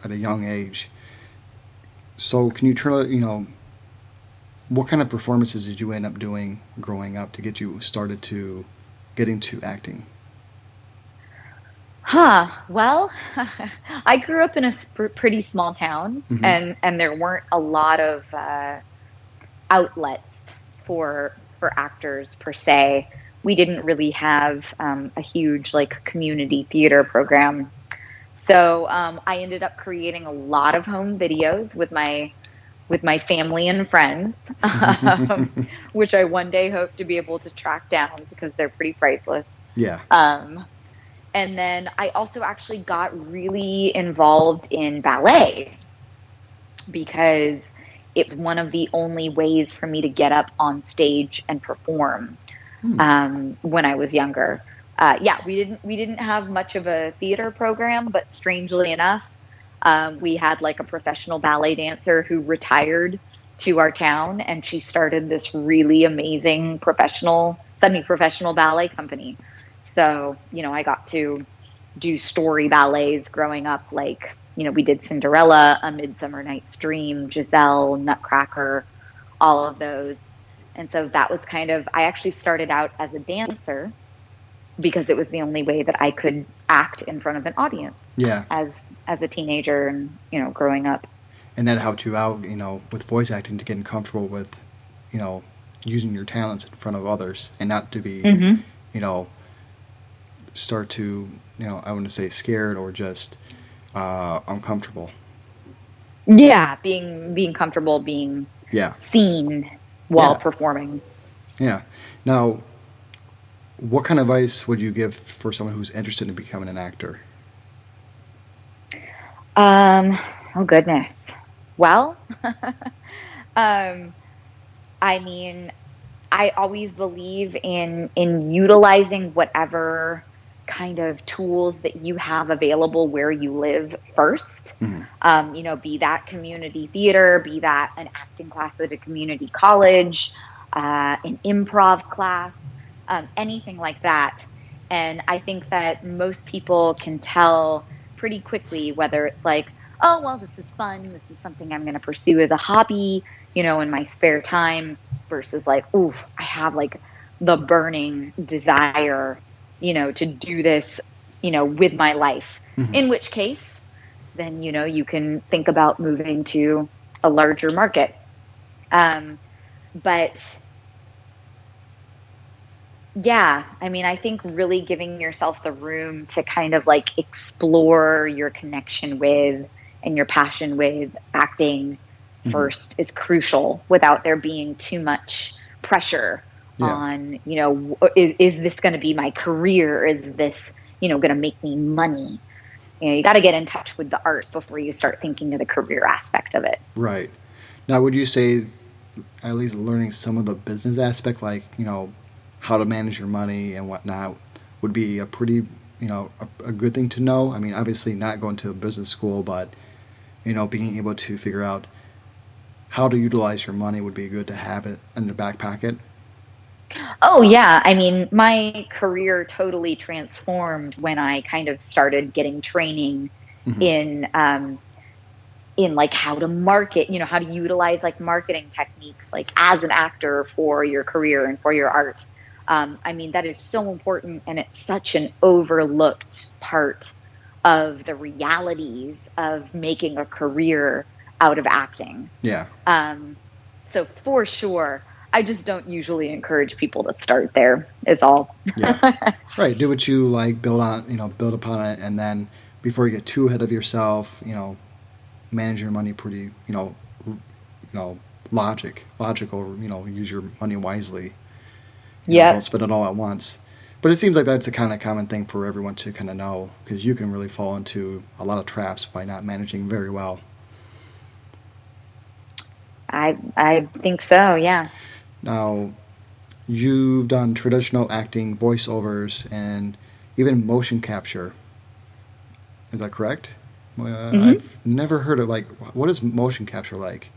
at a young age. So, can you turn, what kind of performances did you end up doing growing up to get you started to get into acting?
Huh. Well, I grew up in a pretty small town,
Mm-hmm.
and there weren't a lot of outlets for actors per se. We didn't really have a huge like community theater program. So I ended up creating a lot of home videos with my family and friends, which I one day hope to be able to track down because they're pretty priceless.
Yeah.
Um, and then I also actually got really involved in ballet because it's one of the only ways for me to get up on stage and perform
Hmm.
when I was younger. Yeah, we didn't have much of a theater program, but strangely enough, we had like a professional ballet dancer who retired to our town, and she started this really amazing semi-professional ballet company. So, I got to do story ballets growing up. Like, we did Cinderella, A Midsummer Night's Dream, Giselle, Nutcracker, all of those. And so that was I actually started out as a dancer because it was the only way that I could act in front of an audience
Yeah.
as a teenager and, growing up.
And that helped you out, with voice acting to getting comfortable with, you know, using your talents in front of others and not to be,
Hmm.
you know, start to, I wouldn't say scared or just uncomfortable.
Yeah, being comfortable being
Yeah.
seen while
Yeah.
performing.
Yeah. Now, what kind of advice would you give for someone who's interested in becoming an actor?
Um, oh goodness. Well, um, I mean, I always believe in utilizing whatever kind of tools that you have available where you live first.
Mm-hmm.
Be that community theater, be that an acting class at a community college, an improv class, anything like that. And I think that most people can tell pretty quickly whether it's like, oh, well, this is fun. This is something I'm going to pursue as a hobby, in my spare time versus like, oof, I have like the burning desire, to do this, with my life.
Mm-hmm.
In which case, then, you can think about moving to a larger market. But yeah, I mean, I think really giving yourself the room to kind of like explore your connection with and your passion with acting
Mm-hmm.
first is crucial without there being too much pressure
Yeah.
on, is this going to be my career? Is this, going to make me money? You got to get in touch with the art before you start thinking of the career aspect of it.
Right. Now, would you say at least learning some of the business aspect, like how to manage your money and whatnot, would be a pretty a good thing to know? I mean, obviously not going to a business school, but being able to figure out how to utilize your money would be good to have it in the back pocket.
Oh yeah, I mean, my career totally transformed when I kind of started getting training
Mm-hmm.
in like how to market, how to utilize like marketing techniques like as an actor for your career and for your art. I mean, that is so important and it's such an overlooked part of the realities of making a career out of acting.
Yeah.
Um, so for sure, I just don't usually encourage people to start there, is all.
Yeah. Right. Do what you like, build upon it, and then before you get too ahead of yourself, manage your money pretty, logical, use your money wisely. Don't
Yep.
spend it all at once. But it seems like that's a kind of common thing for everyone to kind of know because you can really fall into a lot of traps by not managing very well.
I think so, yeah.
Now, you've done traditional acting, voiceovers, and even motion capture. Is that correct?
Hmm.
I've never heard of like what is motion capture like?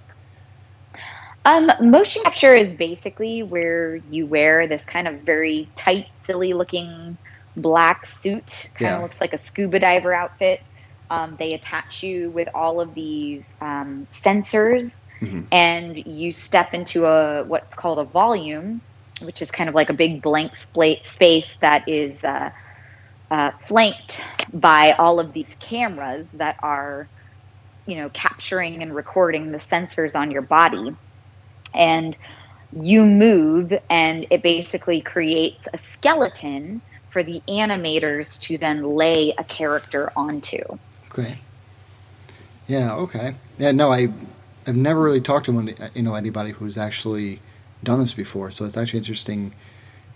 Motion capture is basically where you wear this kind of very tight, silly looking black suit, kind of
Yeah.
looks like a scuba diver outfit. They attach you with all of these sensors,
Mm-hmm.
and you step into what's called a volume, which is kind of like a big blank space that is flanked by all of these cameras that are, capturing and recording the sensors on your body. And you move, and it basically creates a skeleton for the animators to then lay a character onto.
Okay. Yeah. Okay. Yeah. No, I've never really talked to anybody who's actually done this before. So it's actually interesting.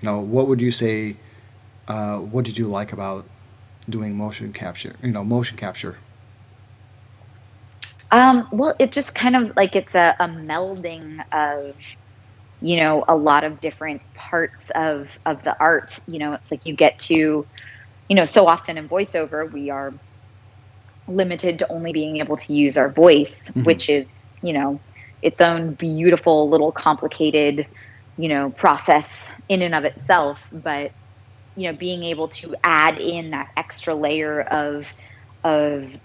What would you say? What did you like about doing motion capture? Motion capture.
Well, it just kind of like it's a melding of, a lot of different parts of the art. It's like you get to, so often in voiceover, we are limited to only being able to use our voice,
Mm-hmm.
which is, its own beautiful little complicated, process in and of itself. But, being able to add in that extra layer of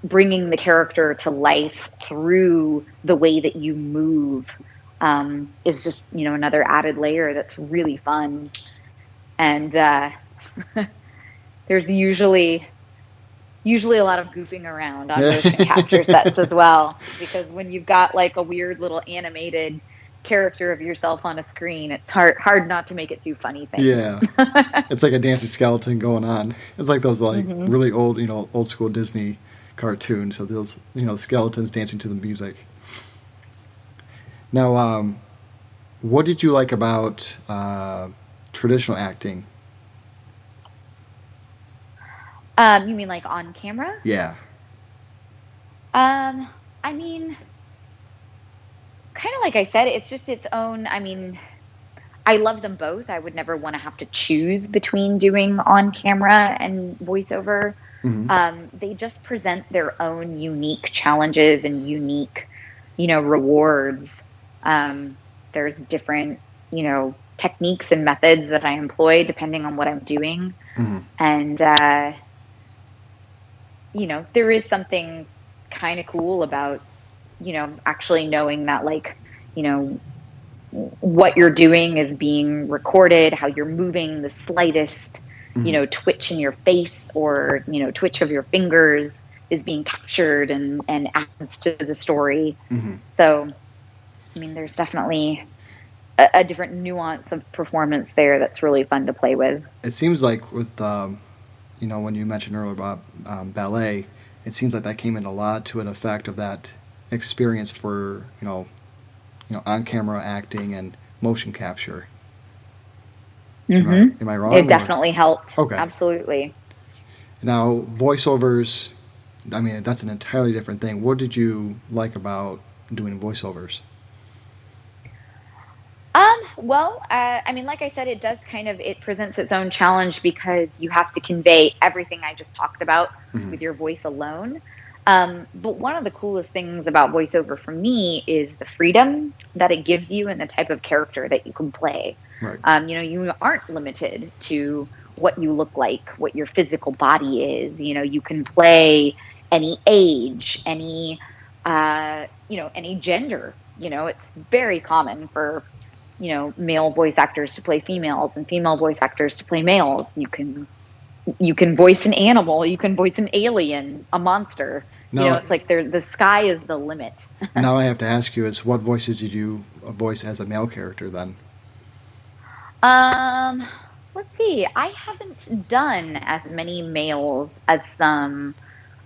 bringing the character to life through the way that you move is just, another added layer that's really fun. And there's usually a lot of goofing around on motion capture sets as well, because when you've got like a weird little animated character of yourself on a screen, it's hard not to make it do funny things.
Yeah. It's like a dancing skeleton going on. It's like those like
Hmm.
really old, old school Disney cartoons. So those, skeletons dancing to the music. Now, what did you like about traditional acting?
You mean like on camera?
Yeah.
I mean, kind of like I said, it's just its own. I mean, I love them both. I would never want to have to choose between doing on camera and voiceover.
Mm-hmm.
They just present their own unique challenges and unique, rewards. There's different, techniques and methods that I employ depending on what I'm doing.
Mm-hmm.
And, there is something kind of cool about, actually knowing that, like, what you're doing is being recorded, how you're moving, the slightest,
Mm-hmm.
twitch in your face or, twitch of your fingers is being captured and adds to the story.
Mm-hmm.
So, I mean, there's definitely a different nuance of performance there that's really fun to play with.
It seems like with when you mentioned earlier about ballet, it seems like that came in a lot to an effect of that experience for on camera acting and motion capture.
Mm-hmm.
Am I wrong?
It
Or
definitely helped.
okay.
Absolutely.
Now voiceovers. I mean, that's an entirely different thing. What did you like about doing voiceovers?
Well, I mean, like I said, it presents its own challenge because you have to convey everything I just talked about
Mm-hmm.
with your voice alone. But one of the coolest things about voiceover for me is the freedom that it gives you and the type of character that you can play.
Right.
You aren't limited to what you look like, what your physical body is. You can play any age, any gender. It's very common for, male voice actors to play females and female voice actors to play males. You can voice an animal, you can voice an alien, a monster.
Now,
It's like the sky is the limit.
now I have to ask you: is what voices did you voice as a male character then?
Um, let's see. I haven't done as many males as some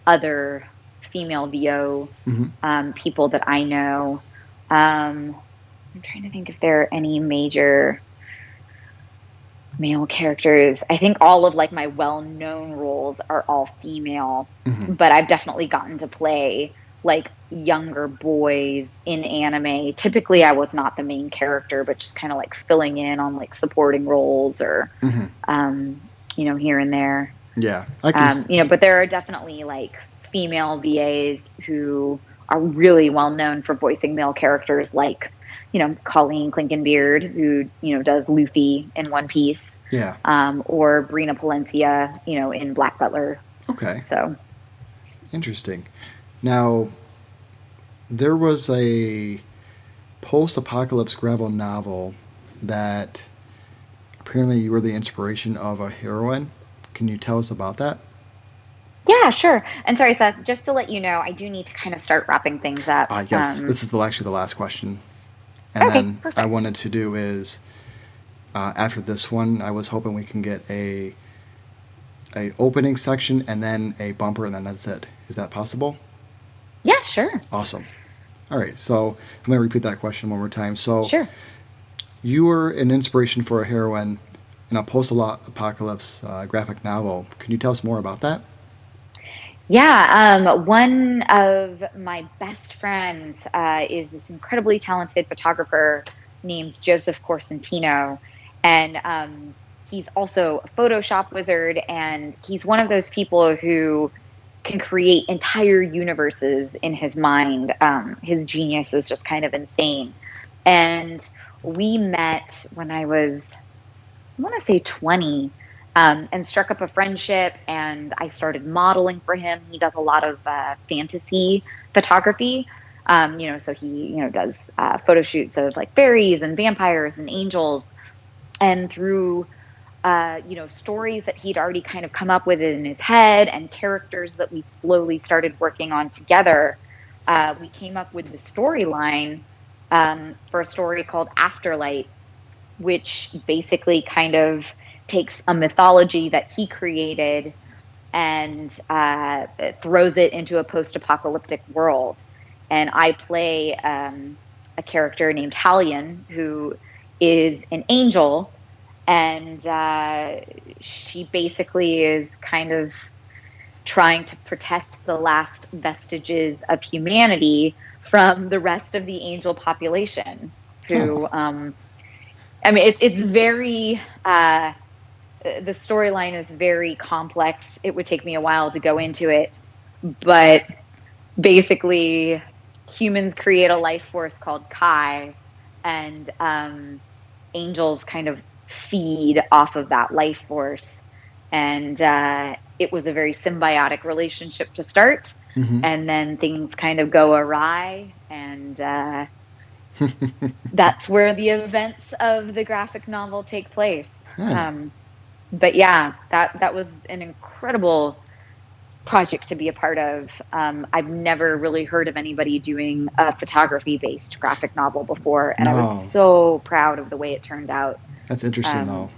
other female VO
Mm-hmm.
people that I know. I'm trying to think if there are any major male characters. I think all of like my well-known roles are all female,
Mm-hmm.
but I've definitely gotten to play like younger boys in anime. Typically I was not the main character, but just kind of like filling in on like supporting roles or
Mm-hmm.
here and there.
Yeah, I can.
But there are definitely like female VAs who are really well known for voicing male characters like, Colleen Clinkenbeard, who, does Luffy in One Piece.
Yeah.
Or Brina Palencia, in Black Butler.
Okay.
So
Interesting. Now, there was a post-apocalypse gravel novel that apparently you were the inspiration of a heroine. Can you tell us about that?
yeah, sure. And sorry, Seth, just to let you know, I do need to kind of start wrapping things up.
Yes, this is actually the last question. And
Okay,
then
perfect.
I wanted to do is after this one, I was hoping we can get a opening section and then a bumper, and then that's it. Is that possible?
Yeah, sure.
Awesome. All right, so I'm going to repeat that question one more time. So,
Sure.
you were an inspiration for a heroine in a post-apocalypse graphic novel. Can you tell us more about that?
Yeah, one of my best friends is this incredibly talented photographer named Joseph Corsentino, and he's also a Photoshop wizard, and he's one of those people who can create entire universes in his mind. His genius is just kind of insane. And we met when I want to say 20, and struck up a friendship. And I started modeling for him. He does a lot of fantasy photography. So he, does photo shoots of like fairies and vampires and angels. And through stories that he'd already kind of come up with in his head and characters that we slowly started working on together, we came up with the storyline for a story called Afterlight, which basically kind of takes a mythology that he created and throws it into a post-apocalyptic world. And I play a character named Hallian, who is an angel, and she basically is kind of trying to protect the last vestiges of humanity from the rest of the angel population, who, it's very, the storyline is very complex. It would take me a while to go into it, but basically humans create a life force called Kai, and angels kind of feed off of that life force. And it was a very symbiotic relationship to start.
Mm-hmm.
And then things kind of go awry. And that's where the events of the graphic novel take place. But yeah, that was an incredible project to be a part of. I've never really heard of anybody doing a photography-based graphic novel before, and I was so proud of the way it turned out.
That's interesting, though.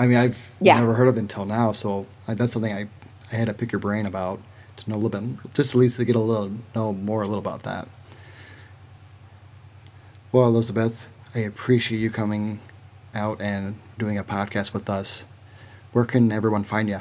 I mean, I've never heard of it until now, so that's something I had to pick your brain about to know a little bit, just at least to get know more a little about that. Well, Elizabeth, I appreciate you coming out and doing a podcast with us. Where can everyone find you?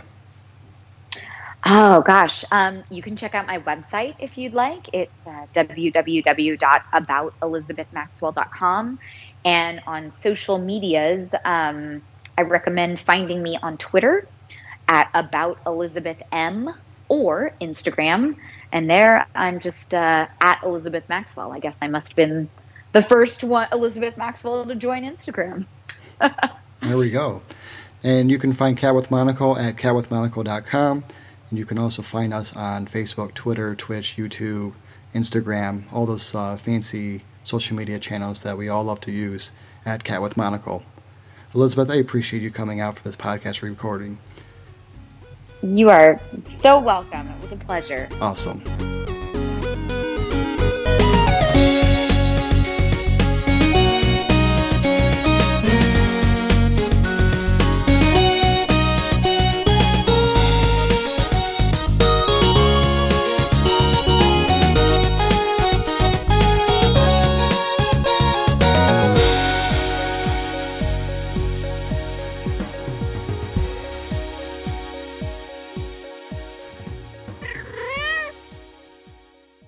Oh, gosh. You can check out my website if you'd like. It's www.aboutelizabethmaxwell.com. And on social medias, I recommend finding me on Twitter at AboutElizabethM. or Instagram. And there I'm just at Elizabeth Maxwell. I guess I must have been the first one, Elizabeth Maxwell, to join Instagram.
There we go. And you can find Cat with Monaco at catwithmonaco.com. And you can also find us on Facebook, Twitter, Twitch, YouTube, Instagram, all those fancy social media channels that we all love to use at Cat with Monaco. Elizabeth, I appreciate you coming out for this podcast recording.
You are so welcome. It was a pleasure.
Awesome.